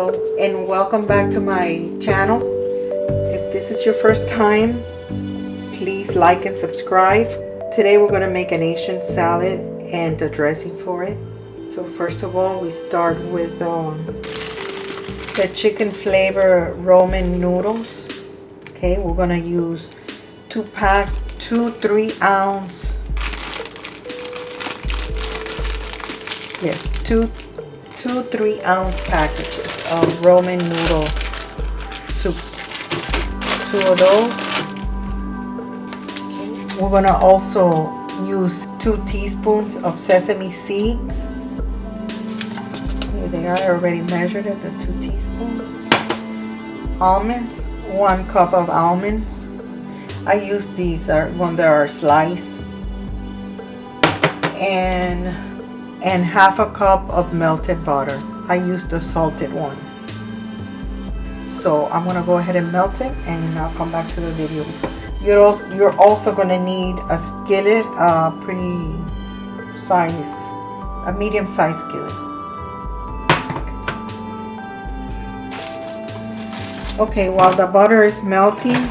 Hello and welcome back to my channel. If this is your first time, please like and subscribe. Today we're going to make an Asian salad and the dressing for it. So first of all, we start with the chicken flavor ramen noodles. Okay, we're going to use 2 packs, 2 3-ounce. Yes, two 3-ounce packages of ramen noodle soup. 2 of those. Okay. We're gonna also use 2 teaspoons of sesame seeds. Here they are, I already measured it, the 2 teaspoons. Almonds, 1 cup of almonds. I use these when they are sliced. And half a cup of melted butter. I used the salted one. So I'm gonna go ahead and melt it and I'll come back to the video. You're also gonna need a skillet, a medium size skillet. Okay, while the butter is melting,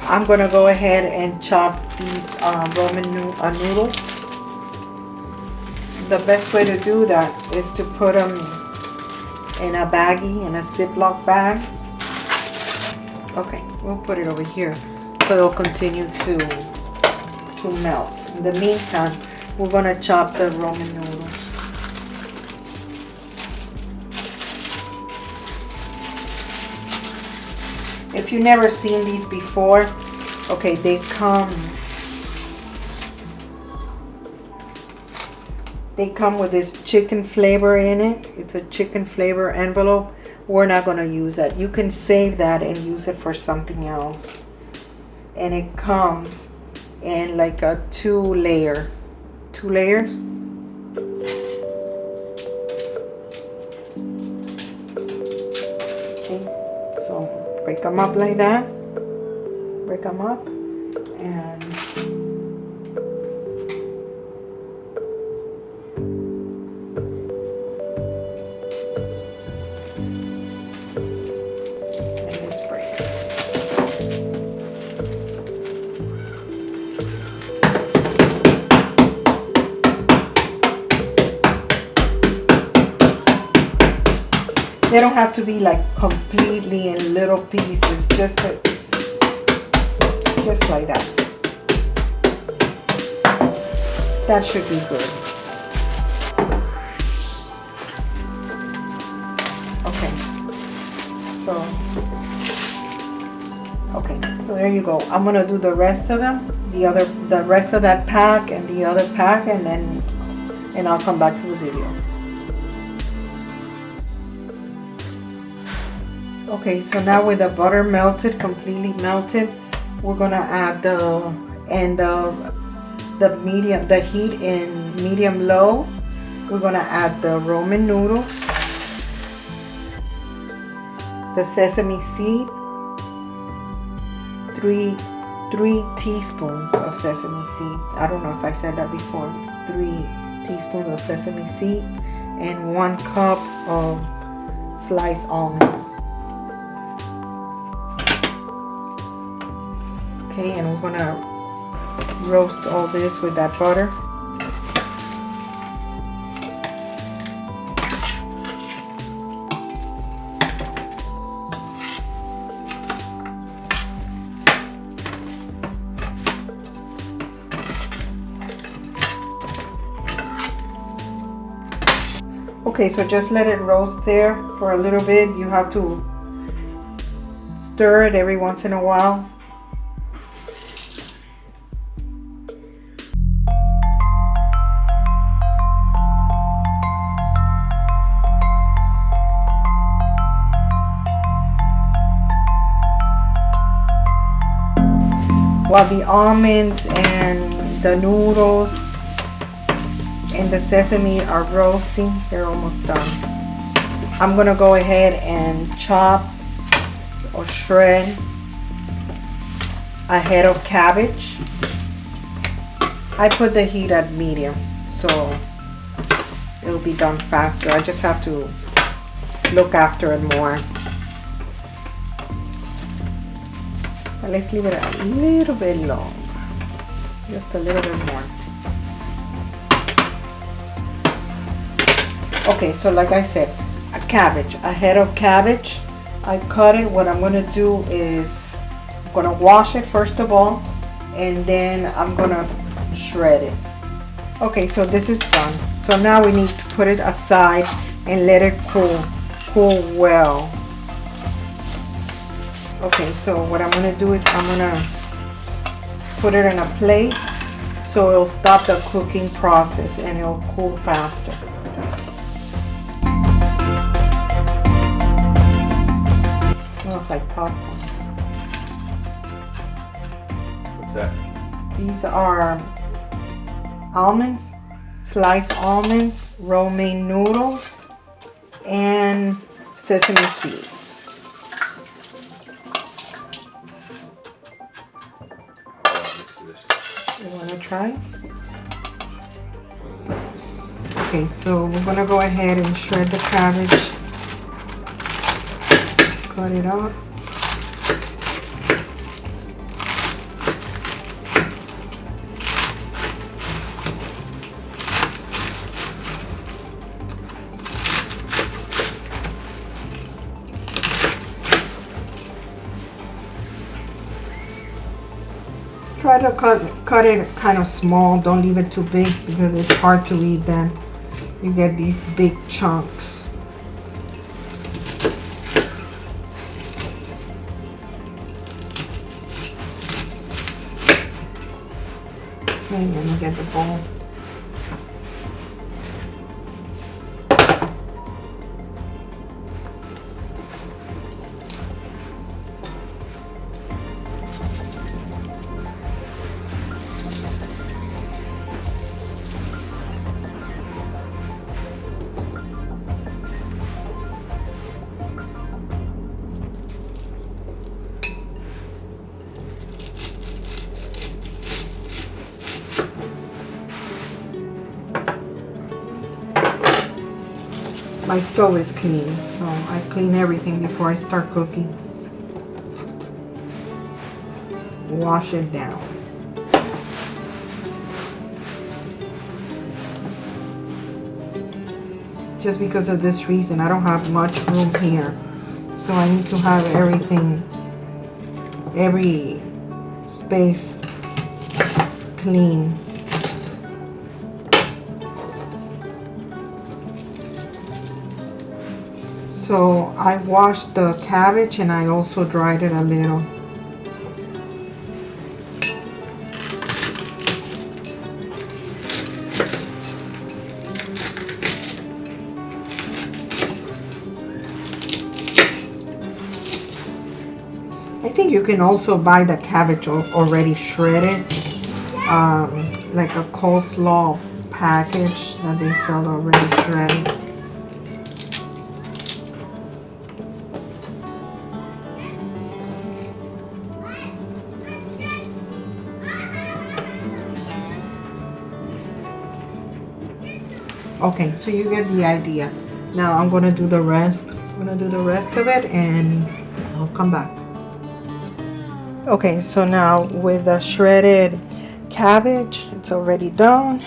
I'm gonna go ahead and chop these ramen noodles. The best way to do that is to put them in a baggie, in a Ziploc bag. Okay, we'll put it over here so it'll continue to melt. In the meantime, we're going to chop the ramen noodles. If you've never seen these before, okay, they come with this chicken flavor in it. It's a chicken flavor envelope. We're not going to use that. You can save that and use it for something else. And it comes in like a 2 layers. Okay, so break them up like that. Break them up and they don't have to be like completely in little pieces, just like that. That should be good. Okay, so there you go. I'm gonna do the rest of them, the rest of that pack and the other pack, and I'll come back to the video. Okay, so now with the butter melted, completely melted, we're gonna add the heat in medium low. We're gonna add the ramen noodles, the sesame seed, 3 teaspoons of sesame seed. I don't know if I said that before. It's 3 teaspoons of sesame seed and 1 cup of sliced almonds. Okay, and we're gonna roast all this with that butter. Okay, so just let it roast there for a little bit. You have to stir it every once in a while. While the almonds and the noodles and the sesame are roasting, they're almost done. I'm gonna go ahead and chop or shred a head of cabbage. I put the heat at medium, so it'll be done faster. I just have to look after it more. But let's leave it a little bit long. Just a little bit more. Okay, so like I said, a head of cabbage. I cut it. What I'm going to do is I'm going to wash it first of all, and then I'm going to shred it. Okay, so this is done. So now we need to put it aside and let it cool well. Okay, so what I'm going to do is I'm going to put it in a plate so it'll stop the cooking process and it'll cool faster. It smells like popcorn. What's that? These are almonds, sliced almonds, romaine noodles, and sesame seeds. You want to try? Okay, so we're going to go ahead and shred the cabbage. Cut it up. Try to cut it kind of small. Don't leave it too big because it's hard to eat then. You get these big chunks. Okay, let me get the bowl. My stove is clean, so I clean everything before I start cooking. Wash it down. Just because of this reason, I don't have much room here, so I need to have everything, every space clean. So I washed the cabbage and I also dried it a little. I think you can also buy the cabbage already shredded, like a coleslaw package that they sell already shredded. Okay, so you get the idea. Now I'm gonna do the rest. I'm gonna do the rest of it and I'll come back. Okay, so now with the shredded cabbage, it's already done,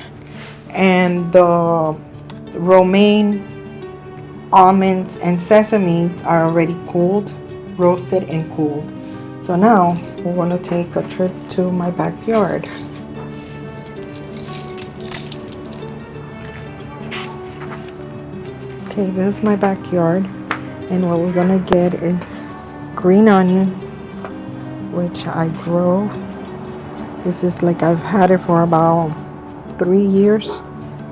and the romaine, almonds, and sesame are already cooled, roasted and cooled. So now we're gonna take a trip to my backyard. Okay, this is my backyard, and what we're gonna get is green onion, which I grow. This is like I've had it for about 3 years.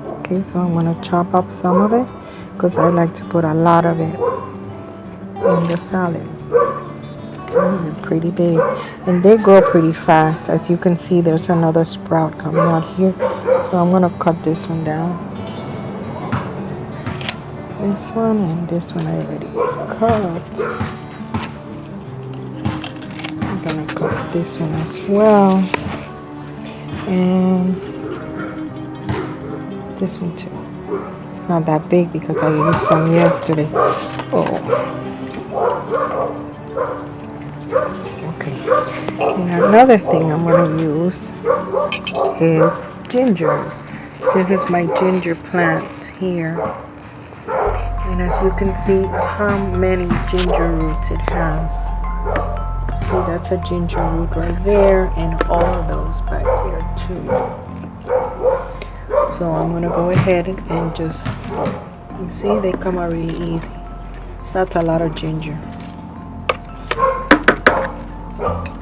Okay, so I'm gonna chop up some of it because I like to put a lot of it in the salad. They're pretty big, and they grow pretty fast. As you can see, there's another sprout coming out here, so I'm gonna cut this one down. This one and this one I already cut. I'm gonna cut this one as well, and this one too. It's not that big because I used some yesterday. Oh, okay. And another thing I'm gonna use is ginger. This is my ginger plant here. And as you can see how many ginger roots it has. See, that's a ginger root right there, and all of those back here too. So I'm gonna go ahead and just, you see, they come out really easy. That's a lot of ginger.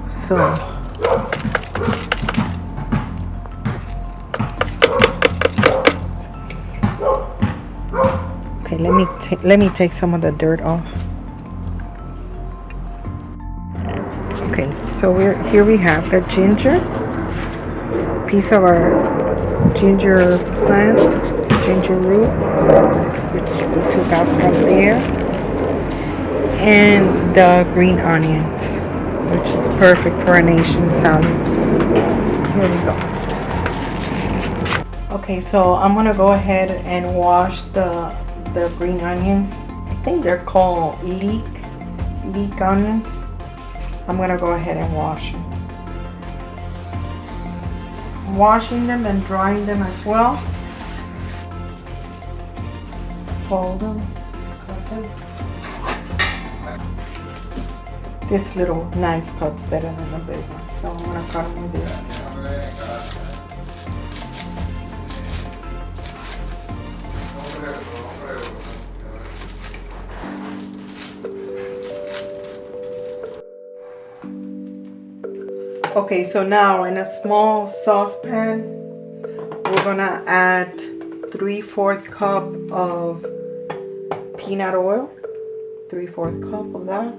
So okay, let me take some of the dirt off. Okay, so here we have the ginger, piece of our ginger plant, ginger root, which we took out from there, and the green onions, which is perfect for an Asian salad. Here we go. Okay, so I'm gonna go ahead and wash the green onions. I think they're called leek onions. I'm gonna go ahead and wash them. Washing them and drying them as well. Fold them, cut them. This little knife cuts better than the big one, so I'm gonna cut them with this. Okay, so now in a small saucepan, we're gonna add 3/4 cup of peanut oil, 3/4 cup of that.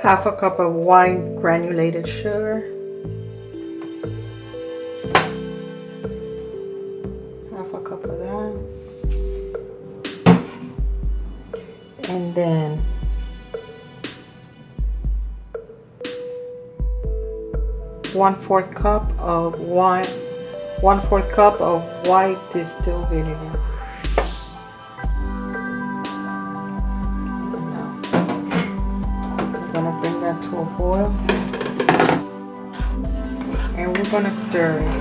Half a cup of white granulated sugar. Half a cup of that. And then 1/4 cup of wine, 1/4 cup of white distilled vinegar. We're gonna bring that to a boil, and we're gonna stir it.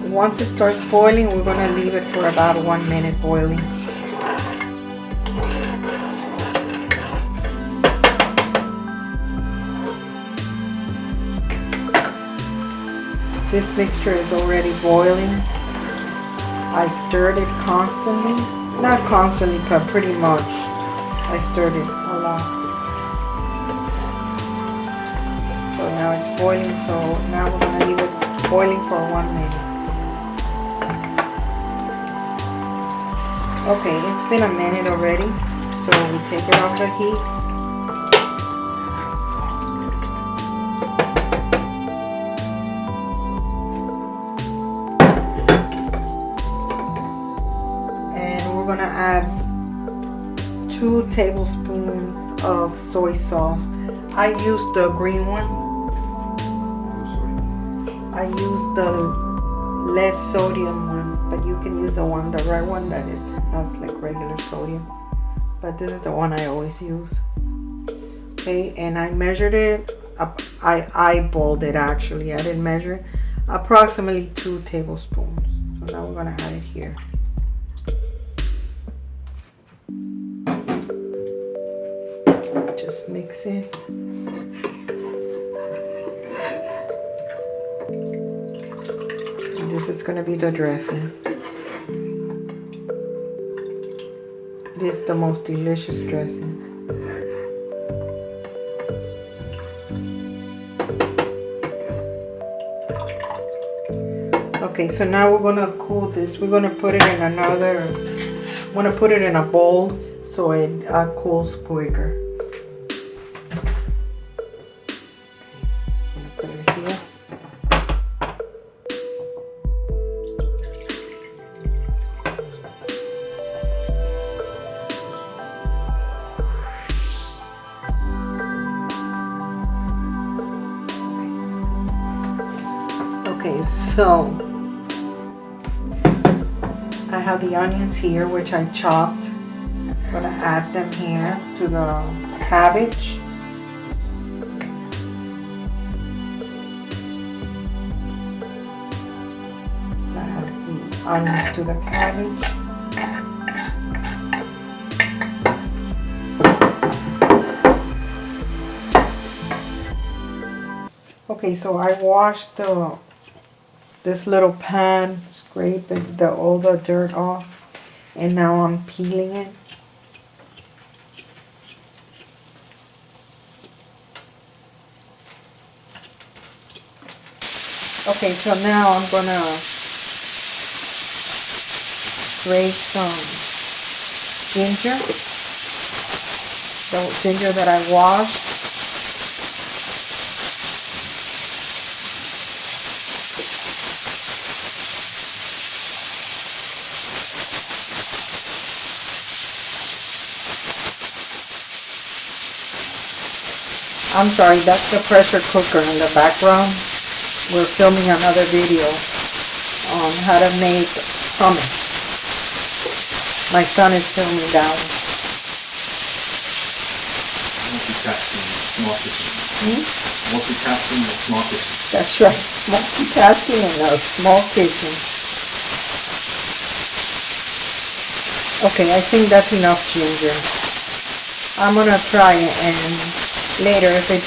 Once it starts boiling, we're going to leave it for about 1 minute boiling. This mixture is already boiling. I stirred it constantly. Not constantly, but pretty much. I stirred it a lot. So now it's boiling, so now we're going to leave it boiling for 1 minute. Okay, it's been a minute already, so we take it off the heat. And we're gonna add 2 tablespoons of soy sauce. I used the green one. I used the less sodium one, but you can use the right one that it has like regular sodium, but this is the one I always use. Okay, and I measured it up. I eyeballed it actually. I didn't measure it. Approximately 2 tablespoons. So now we're gonna add it here. Just mix it. And this is gonna be the dressing. It is the most delicious dressing. Okay, so now we're gonna cool this. We're gonna put it in another. I'm gonna put it in a bowl so it cools quicker. I'm gonna put it here. Okay, so I have the onions here, which I chopped. I'm gonna add them here to the cabbage. Add the onions to the cabbage. Okay, so I washed this little pan, scraping all the dirt off, and now I'm peeling it. Okay, so now I'm gonna grate some ginger, the ginger that I washed. I'm sorry, that's the pressure cooker in the background. We're filming another video on how to make hummus. My son is filming that one. Multitasking in small business. That's right, multitasking in a small business. Okay, I think that's enough ginger. I'm gonna try it, and later if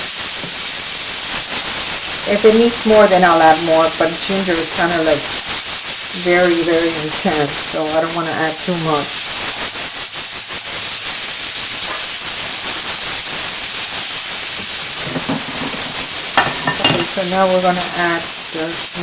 it needs more, then I'll add more, but ginger is kind of like very, very intense, so I don't want to add too much. Okay, so now we're going to add this mixture.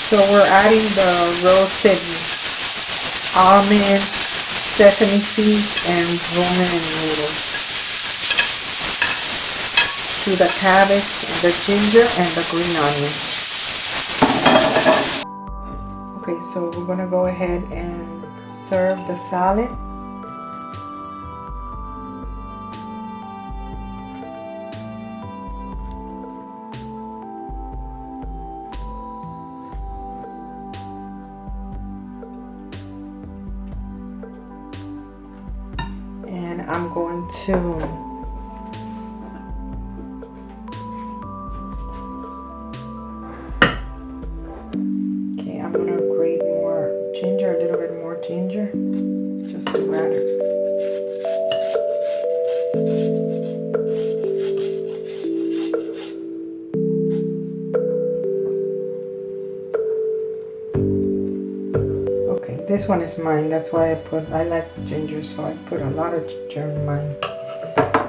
So we're adding the roasted almonds, sesame seeds, and romaine noodles to the cabbage, the ginger, and the green onions. Okay, so we're gonna go ahead and serve the salad. And I'm going to I'm gonna grate more ginger, a little bit more ginger, just to add it. Okay, this one is mine. That's why I like ginger, so I put a lot of ginger in mine.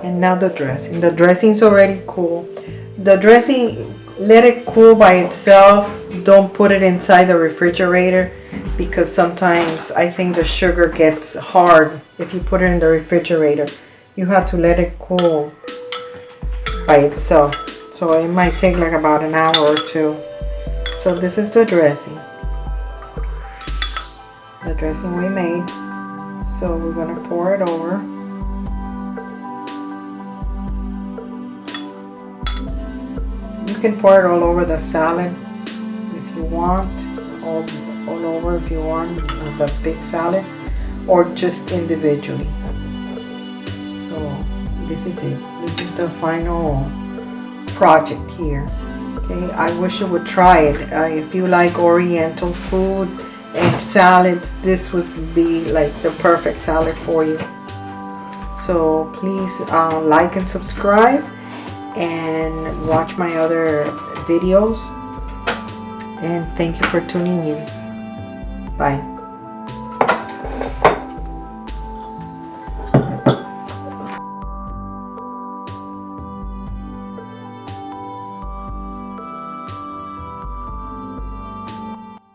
And now the dressing. The dressing's already cool. The dressing, let it cool by itself. Don't put it inside the refrigerator, because sometimes I think the sugar gets hard if you put it in the refrigerator. You have to let it cool by itself. So it might take like about an hour or two. So this is the dressing. The dressing we made. So we're gonna pour it over. You can pour it all over the salad if you want, all over if you want, the big salad, or just individually. So this is it. This is the final project here. Okay, I wish you would try it. If you like Oriental food and salads, this would be like the perfect salad for you. So please like and subscribe and watch my other videos, and thank you for tuning in. Bye.